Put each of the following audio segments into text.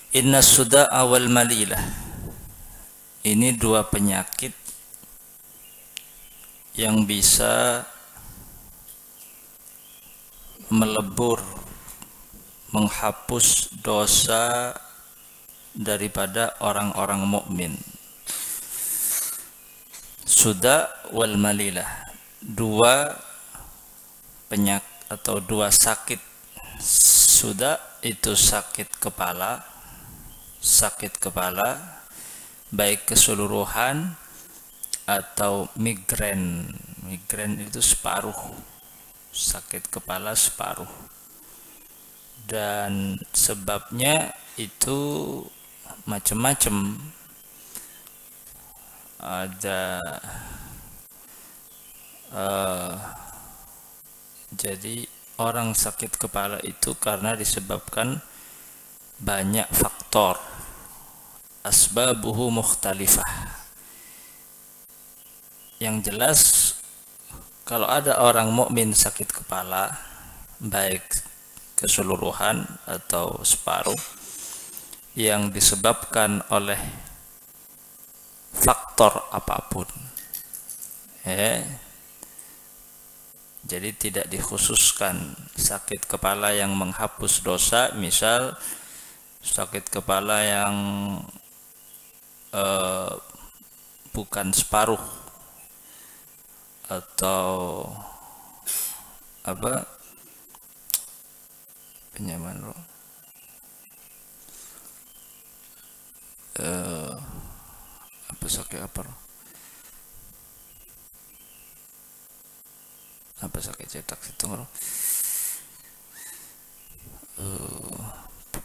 Inna suda'a wal malilah. Ini dua penyakit yang bisa melebur, menghapus dosa daripada orang-orang mukmin. Suda wal malilah, dua penyakit atau dua sakit. Suda itu sakit kepala baik keseluruhan atau migrain. Migrain itu separuh, sakit kepala separuh, dan sebabnya itu macam-macam. Ada jadi orang sakit kepala itu karena disebabkan banyak faktor, asbabuhu mukhtalifah. Yang jelas kalau ada orang mukmin sakit kepala baik keseluruhan atau separuh yang disebabkan oleh faktor apapun, jadi tidak dikhususkan sakit kepala yang menghapus dosa, misal sakit kepala yang bukan separuh atau apa penyaman roh, apa sakit apa roh, apa sakit cetak itu roh,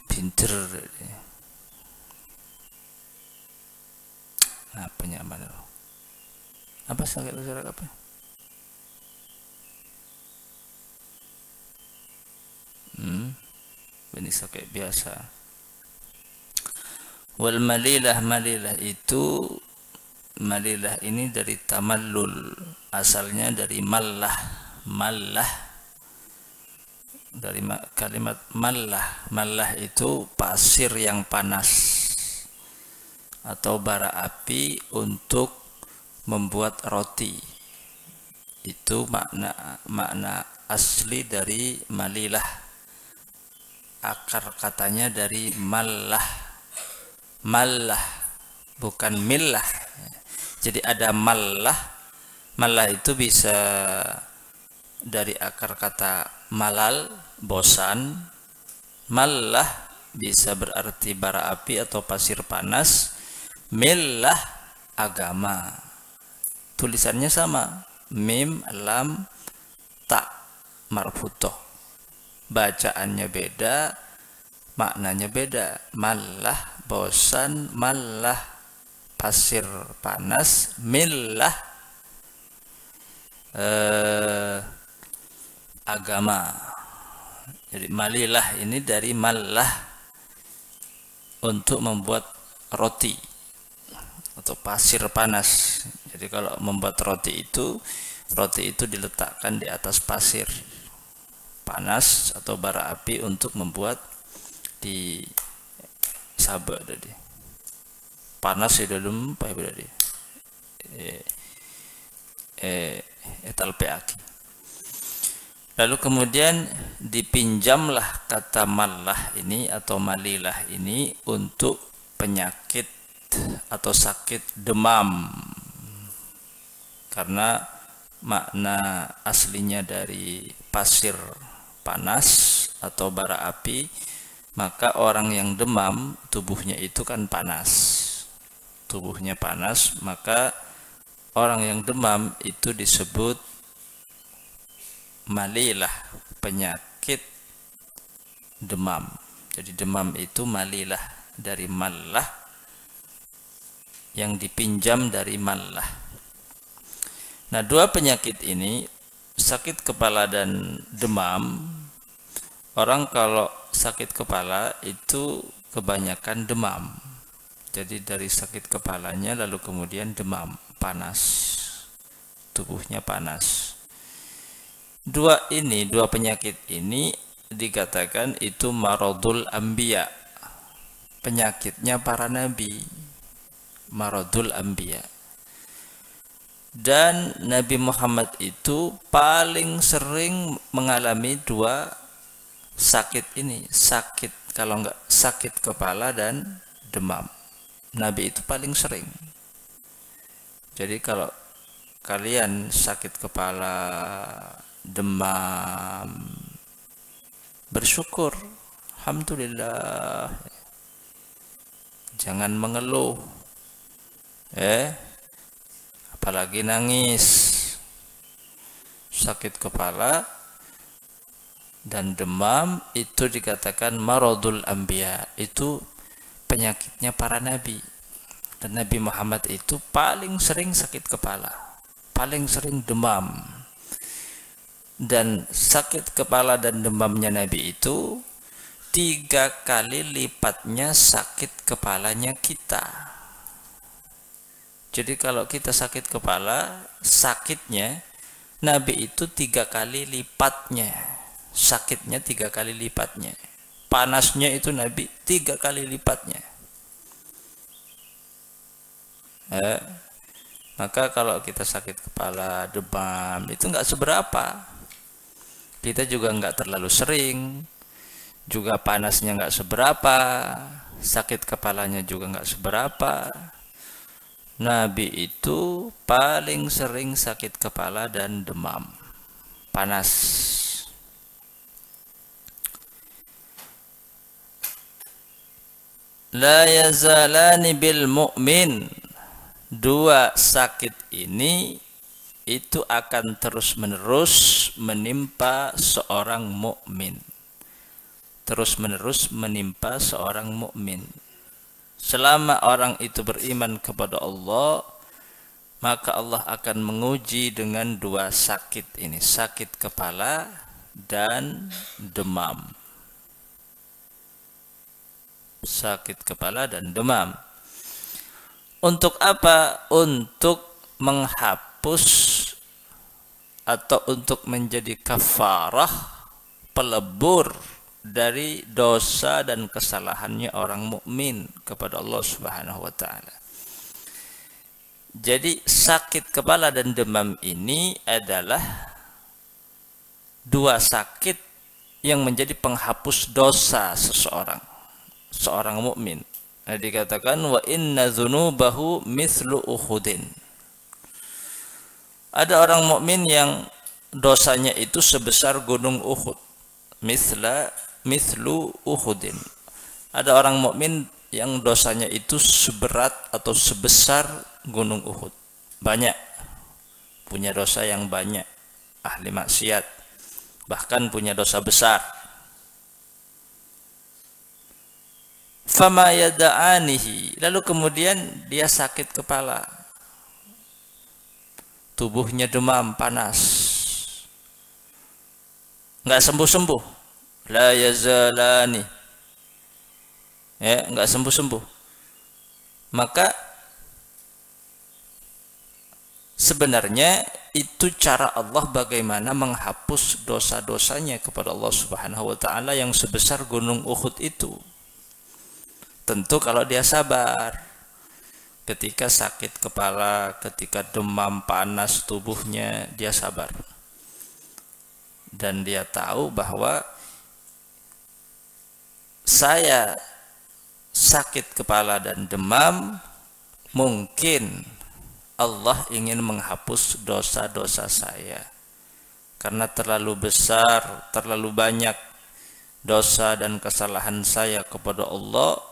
pinter apa nyaman roh, apa sakit usaha apa, ini sakit biasa. Wal malilah, malilah itu, malilah ini dari tamallul, asalnya dari mallah. Mallah dari kalimat mallah. Mallah itu pasir yang panas atau bara api untuk membuat roti. Itu makna asli dari malilah. Akar katanya dari mallah. Mallah bukan millah. Jadi ada mallah. Mallah itu bisa dari akar kata malal, bosan. Mallah bisa berarti bara api atau pasir panas. Millah agama. Tulisannya sama, mim lam ta marfutoh. Bacaannya beda, maknanya beda. Mallah bosan, mallah pasir panas, millah agama. Jadi malilah ini dari mallah, untuk membuat roti atau pasir panas. Jadi kalau membuat roti itu diletakkan di atas pasir panas atau bara api untuk membuat di sabak tadi. Panas di dalam apa tadi? Etal peaki. Lalu kemudian dipinjamlah kata mallah ini atau malilah ini untuk penyakit atau sakit demam, karena makna aslinya dari pasir panas atau bara api, maka orang yang demam tubuhnya itu kan panas, tubuhnya panas, maka orang yang demam itu disebut malilah, penyakit demam. Jadi demam itu malilah, dari mallah, yang dipinjam dari mallah. Nah, dua penyakit ini, sakit kepala dan demam, orang kalau sakit kepala itu kebanyakan demam. Jadi dari sakit kepalanya lalu kemudian demam, panas, tubuhnya panas. Dua penyakit ini dikatakan itu maradul anbiya, penyakitnya para nabi, maradul anbiya. Dan Nabi Muhammad itu paling sering mengalami dua sakit ini, sakit kalau enggak sakit kepala dan demam. Nabi itu paling sering. Jadi kalau kalian sakit kepala, demam, bersyukur, alhamdulillah. Jangan mengeluh. Apalagi nangis. Sakit kepala dan demam itu dikatakan maradul anbiya, itu penyakitnya para nabi. Dan Nabi Muhammad itu paling sering sakit kepala, paling sering demam. Dan sakit kepala dan demamnya Nabi itu 3 kali lipatnya sakit kepalanya kita. Jadi kalau kita sakit kepala, sakitnya Nabi itu 3 kali lipatnya. Sakitnya 3 kali lipatnya. Panasnya itu Nabi 3 kali lipatnya. Maka kalau kita sakit kepala, demam, itu enggak seberapa. Kita juga enggak terlalu sering, juga panasnya enggak seberapa, sakit kepalanya juga enggak seberapa. Nabi itu paling sering sakit kepala dan demam, panas. La yazalani bil mu'min. 2 sakit ini itu akan terus-menerus menimpa seorang mukmin. Terus-menerus menimpa seorang mukmin. Selama orang itu beriman kepada Allah, maka Allah akan menguji dengan 2 sakit ini, sakit kepala dan demam. Sakit kepala dan demam. Untuk apa? Untuk menghapus atau untuk menjadi kafarah, pelebur dari dosa dan kesalahannya orang mukmin kepada Allah Subhanahu wa taala. Jadi sakit kepala dan demam ini adalah 2 sakit yang menjadi penghapus dosa seorang mukmin. Dikatakan wa inna dzunubahu mithlu uhudin. Ada orang mukmin yang dosanya itu sebesar gunung Uhud. Mithlu uhudin. Ada orang mukmin yang dosanya itu seberat atau sebesar gunung Uhud. Banyak. Punya dosa yang banyak. Ahli maksiat. Bahkan punya dosa besar. Fama yada'anihi. Lalu kemudian dia sakit kepala, tubuhnya demam, panas, nggak sembuh-sembuh. La yazalani, nggak sembuh-sembuh. Maka sebenarnya itu cara Allah bagaimana menghapus dosa-dosanya kepada Allah Subhanahu wa taala yang sebesar gunung Uhud itu. Tentu kalau dia sabar. Ketika sakit kepala, ketika demam, panas tubuhnya, dia sabar. Dan dia tahu bahwa saya sakit kepala dan demam, mungkin Allah ingin menghapus dosa-dosa saya. Karena terlalu besar, terlalu banyak dosa dan kesalahan saya kepada Allah,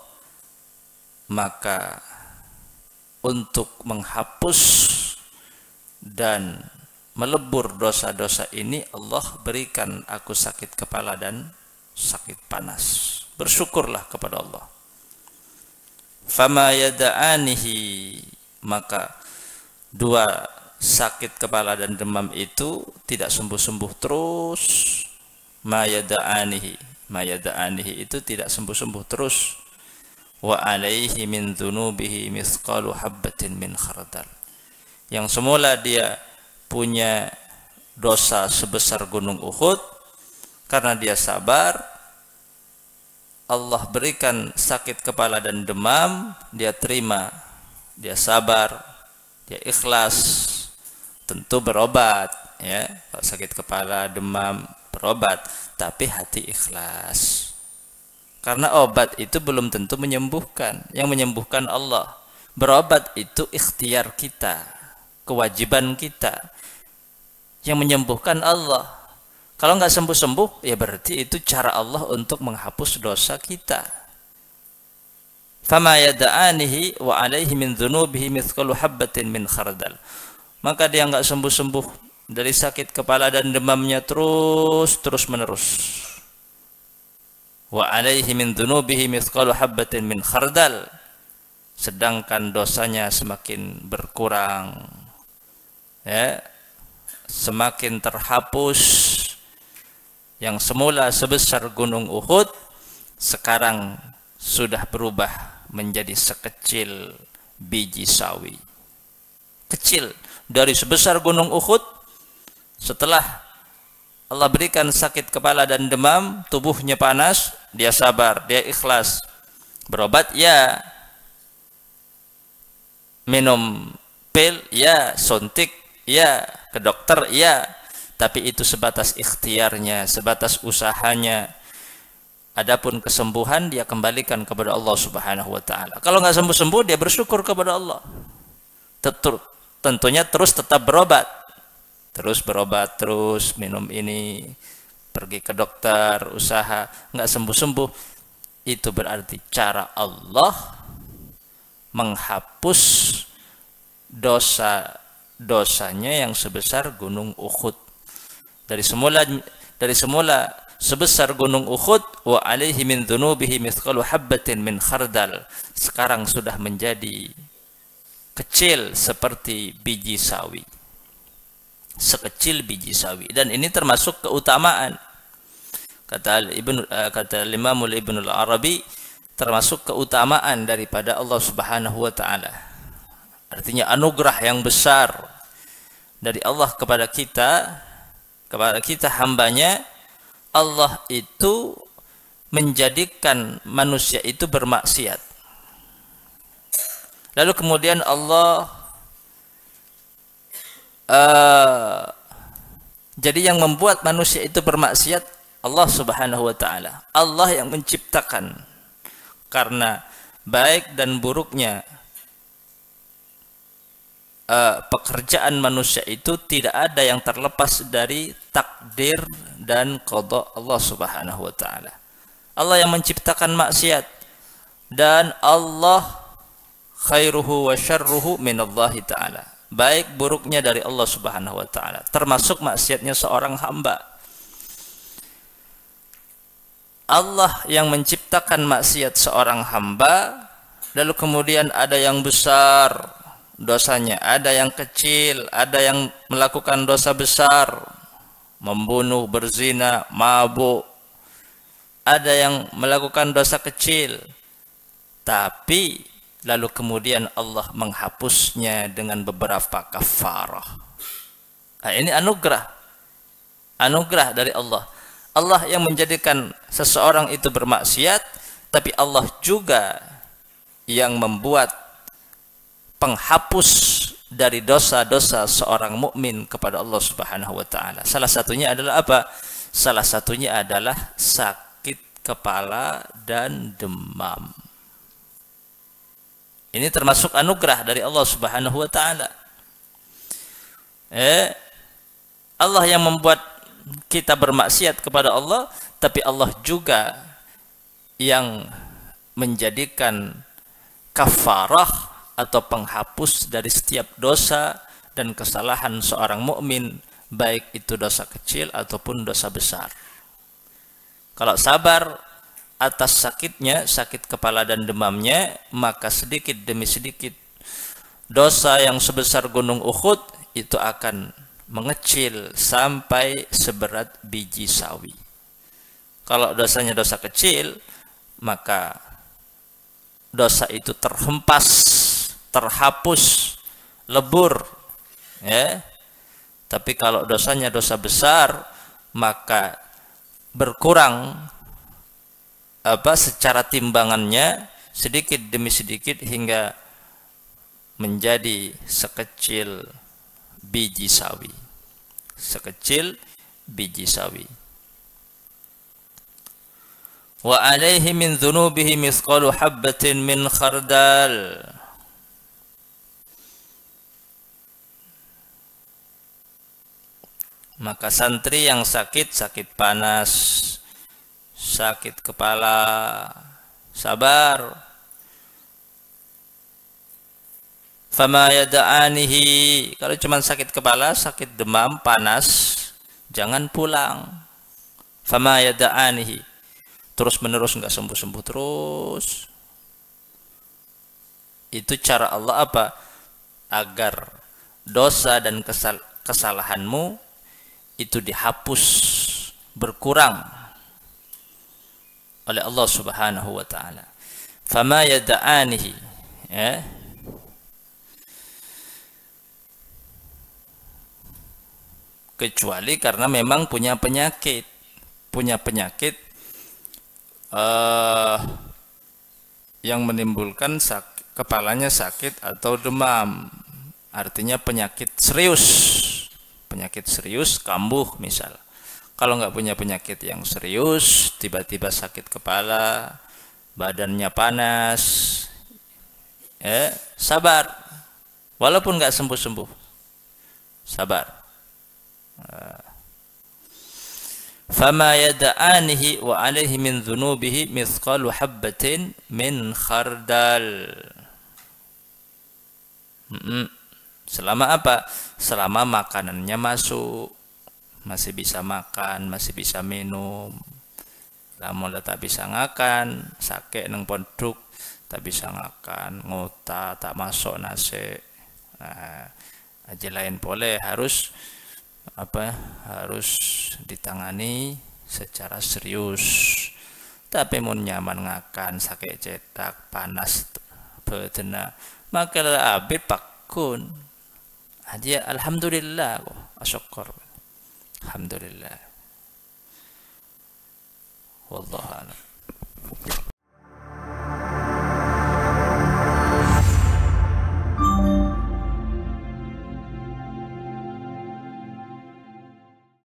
maka untuk menghapus dan melebur dosa-dosa ini, Allah berikan aku sakit kepala dan sakit panas. Bersyukurlah kepada Allah. Fama yada'anihi, maka 2 sakit kepala dan demam itu tidak sembuh-sembuh terus. Ma yada'anihi itu tidak sembuh-sembuh terus. Wa alaihi min dzunubihi mithqalu habbatin min khardal. Yang semula dia punya dosa sebesar gunung Uhud, karena dia sabar, Allah berikan sakit kepala dan demam, dia terima, dia sabar, dia ikhlas, tentu berobat ya. Kalau sakit kepala, demam, berobat, tapi hati ikhlas. Karena obat itu belum tentu menyembuhkan, yang menyembuhkan Allah. Berobat itu ikhtiar kita, kewajiban kita. Yang menyembuhkan Allah. Kalau nggak sembuh-sembuh, ya berarti itu cara Allah untuk menghapus dosa kita. Fama yada'anihi wa alaihi min dhunubihi mithqalu habbatin min khardal. Maka dia nggak sembuh-sembuh dari sakit kepala dan demamnya terus menerus. Wa alaihi min dhunubihi mithqalu habbatin min khardal. Sedangkan dosanya semakin berkurang. Ya, semakin terhapus. Yang semula sebesar gunung Uhud, sekarang sudah berubah menjadi sekecil biji sawi. Kecil, dari sebesar gunung Uhud, setelah Allah berikan sakit kepala dan demam, tubuhnya panas, dia sabar, dia ikhlas. Berobat, ya. Minum pil, ya. Suntik, ya. Ke dokter, ya. Tapi itu sebatas ikhtiarnya, sebatas usahanya. Adapun kesembuhan dia kembalikan kepada Allah Subhanahu wa taala. Kalau nggak sembuh-sembuh, dia bersyukur kepada Allah. Tentunya terus tetap berobat. Terus berobat, terus minum ini, pergi ke dokter, usaha, nggak sembuh-sembuh. Itu berarti cara Allah menghapus dosanya yang sebesar gunung Uhud. Dari semula sebesar gunung Uhud, wa alaihi min dhunubihi mithqalu habbatin min khardal. Sekarang sudah menjadi kecil seperti biji sawi. Sekecil biji sawi. Dan ini termasuk keutamaan. Kata Imam Ibnul Arabi, termasuk keutamaan daripada Allah Subhanahu wa taala. Artinya anugerah yang besar dari Allah kepada kita hambanya. Allah itu menjadikan manusia itu bermaksiat, lalu kemudian Allah jadi yang membuat manusia itu bermaksiat Allah Subhanahu wa taala. Allah yang menciptakan. Karena baik dan buruknya pekerjaan manusia itu tidak ada yang terlepas dari takdir dan qada Allah Subhanahu wa taala. Allah yang menciptakan maksiat, dan Allah khairuhu wa syarruhu minallahi taala. Baik buruknya dari Allah Subhanahu wa taala, termasuk maksiatnya seorang hamba. Allah yang menciptakan maksiat seorang hamba, lalu kemudian ada yang besar dosanya, ada yang kecil, ada yang melakukan dosa besar, membunuh, berzina, mabuk. Ada yang melakukan dosa kecil, tapi lalu kemudian Allah menghapusnya dengan beberapa kafarah. Nah, ini anugerah dari Allah. Allah yang menjadikan seseorang itu bermaksiat, tapi Allah juga yang membuat penghapus dari dosa-dosa seorang mukmin kepada Allah Subhanahu wa taala. Salah satunya adalah apa? Salah satunya adalah sakit kepala dan demam. Ini termasuk anugerah dari Allah Subhanahu wa taala. Allah yang membuat kita bermaksiat kepada Allah, tapi Allah juga yang menjadikan kafarah atau penghapus dari setiap dosa dan kesalahan seorang mukmin, baik itu dosa kecil ataupun dosa besar. Kalau sabar atas sakitnya, sakit kepala dan demamnya, maka sedikit demi sedikit dosa yang sebesar gunung Uhud itu akan mengecil sampai seberat biji sawi. Kalau dosanya dosa kecil, maka dosa itu terhempas, terhapus, lebur, ya. Tapi kalau dosanya dosa besar, maka berkurang secara timbangannya sedikit demi sedikit hingga menjadi sekecil biji sawi. Sekecil biji sawi. Wa alaihi min dhunubihi mithqalu habbatin min khardal. Maka santri yang sakit panas, sakit kepala, sabar. Fama yada'anihi, kalau cuma sakit kepala, sakit demam, panas, jangan pulang. Fama yada'anihi, terus menerus nggak sembuh-sembuh terus. Itu cara Allah apa? Agar dosa dan kesalahanmu itu dihapus, berkurang oleh Allah Subhanahu wa taala. Fama yada'anihi, ya. Kecuali karena memang punya penyakit yang menimbulkan kepalanya sakit atau demam, artinya penyakit serius kambuh misal. Kalau nggak punya penyakit yang serius, tiba-tiba sakit kepala, badannya panas, sabar, walaupun nggak sembuh-sembuh, sabar. Fama yada'anihi wa alaihi min dhunubihi mithqalu habbatin min khardal. Selama apa? Selama makanannya masuk, masih bisa makan, masih bisa minum. Lamun tak bisa ngakan, sakit nang pondok, tak bisa ngakan, ngota tak masuk nasi. Nah, aja lain boleh, harus ditangani secara serius. Tapi mun nyaman ngakan, sakit cetak, panas bedena, maka abid pakun aja alhamdulillah, asyukur, alhamdulillah. Wallahu a'lam.